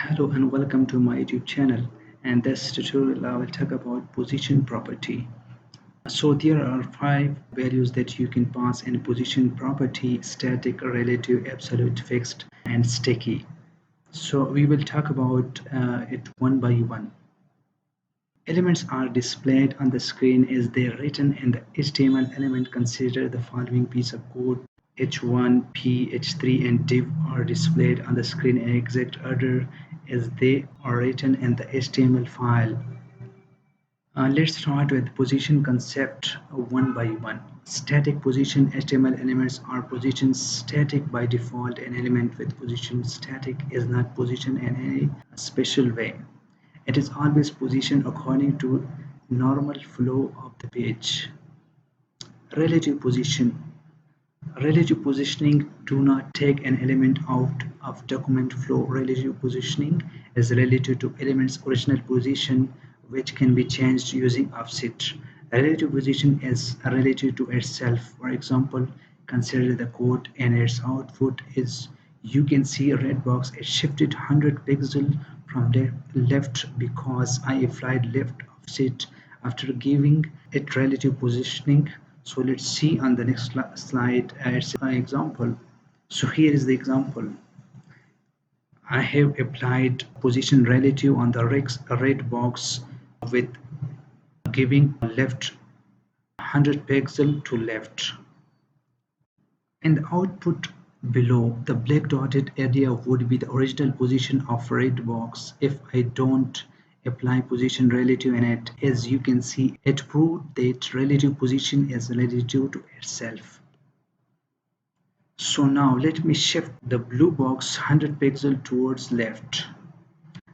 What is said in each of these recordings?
Hello and welcome to my YouTube channel. And this tutorial I will talk about position property. So there are 5 values that you can pass in position property: static, relative, absolute, fixed, and sticky. So we will talk about it one by one. Elements are displayed on the screen as they are written in the HTML element. Consider the following piece of code. H1, P, H3, and div are displayed on the screen in exact order as they are written in the HTML file. Let's start with position concept one by one. Static position: HTML elements are positioned static by default. An element with position static is not positioned in any special way. It is always positioned according to normal flow of the page. Relative position: relative positioning do not take an element out of document flow. Relative positioning is relative to element's original position, which can be changed using offset. Relative position is relative to itself. For example, consider the code and its output is: you can see a red box is shifted 100 pixels from the left because I applied left offset after giving it relative positioning. So let's see on the next slide. It's an example. So here is the example. I have applied position relative on the red box with giving left 100 pixel to left. In the output below, the black dotted area would be the original position of red box if I don't apply position relative in it. As you can see, it proved that relative position is relative to itself. So now let me shift the blue box 100 pixels towards left.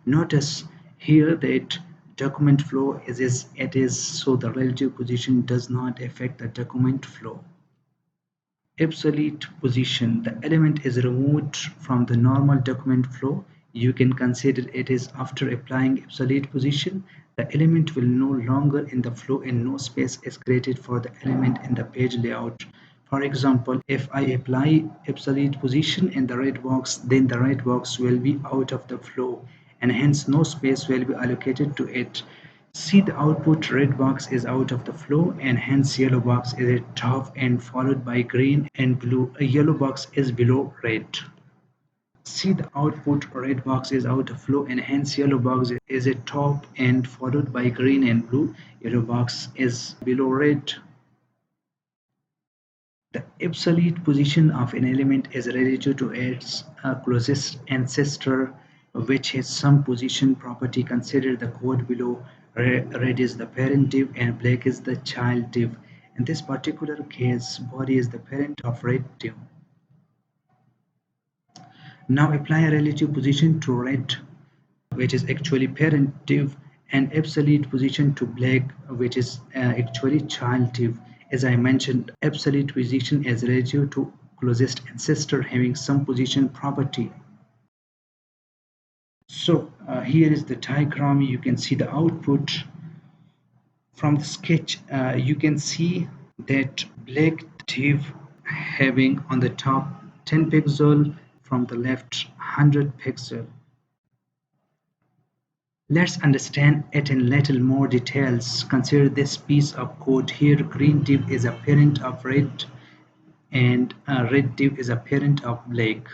Notice here that document flow is as it is, so the relative position does not affect the document flow. Obsolete position: the element is removed from the normal document flow. You can consider it is after applying obsolete position. The element will no longer in the flow and no space is created for the element in the page layout. For example, if I apply obsolete position in the red box, then the red box will be out of the flow and hence no space will be allocated to it. See the output: red box is out of the flow and hence yellow box is at top and followed by green and blue. A yellow box is below red. See the output: red box is out of flow and hence yellow box is at top and followed by green and blue. Yellow box is below red. The obsolete position of an element is relative to its closest ancestor, which has some position property. Consider the code below. Red is the parent div and black is the child div. In this particular case, body is the parent of red div. Now apply a relative position to red, which is actually parent div, and obsolete position to black, which is actually child div. As I mentioned, absolute position is relative to closest ancestor having some position property. So here is the diagram. You can see the output from the sketch. You can see that black div having on the top 10 pixel, from the left 100 pixel. Let's understand it in little more details. Consider this piece of code here. Green div is a parent of red and red div is a parent of black.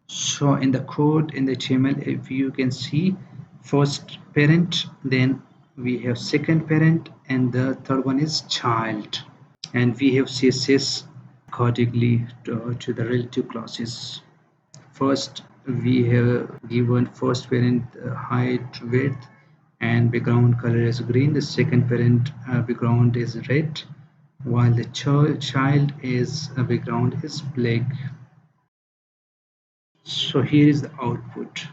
So in the code in the HTML, if you can see, first parent, then we have second parent, and the third one is child, and we have CSS accordingly to the relative classes. First we have given first parent height, width, and background color is green. The second parent background is red, while the child is background is black. So here is the output.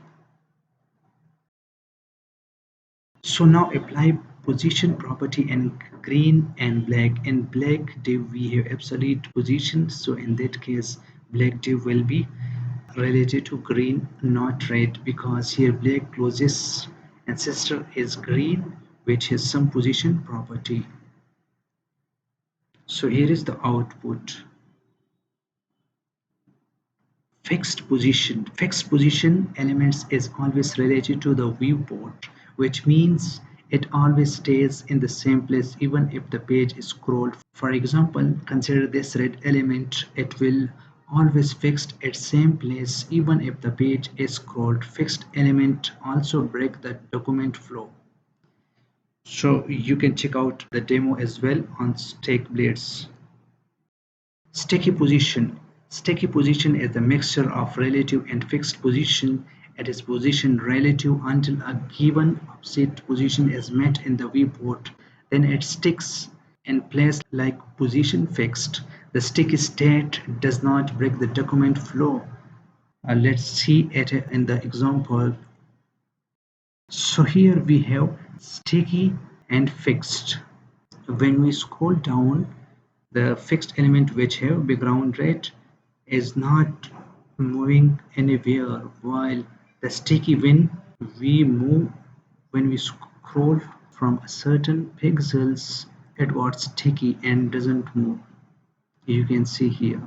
So now apply position property in green and black. In black div we have absolute position, so in that case black div will be related to green, not red, because here black closest ancestor is green, which has some position property. So here is the output. Fixed position elements is always related to the viewport, which means it always stays in the same place even if the page is scrolled. For example, consider this red element. It will always fixed its same place even if the page is scrolled. Fixed element also break the document flow. So you can check out the demo as well on Stake Blades. Sticky position. Sticky position is the mixture of relative and fixed position. It is position relative until a given offset position is met in the viewport. Then it sticks in place like position fixed. The sticky state does not break the document flow. Let's see it in the example. So here we have sticky and fixed. When we scroll down, the fixed element which have background red is not moving anywhere, while the sticky when we scroll from a certain pixels, it got sticky and doesn't move. You can see here.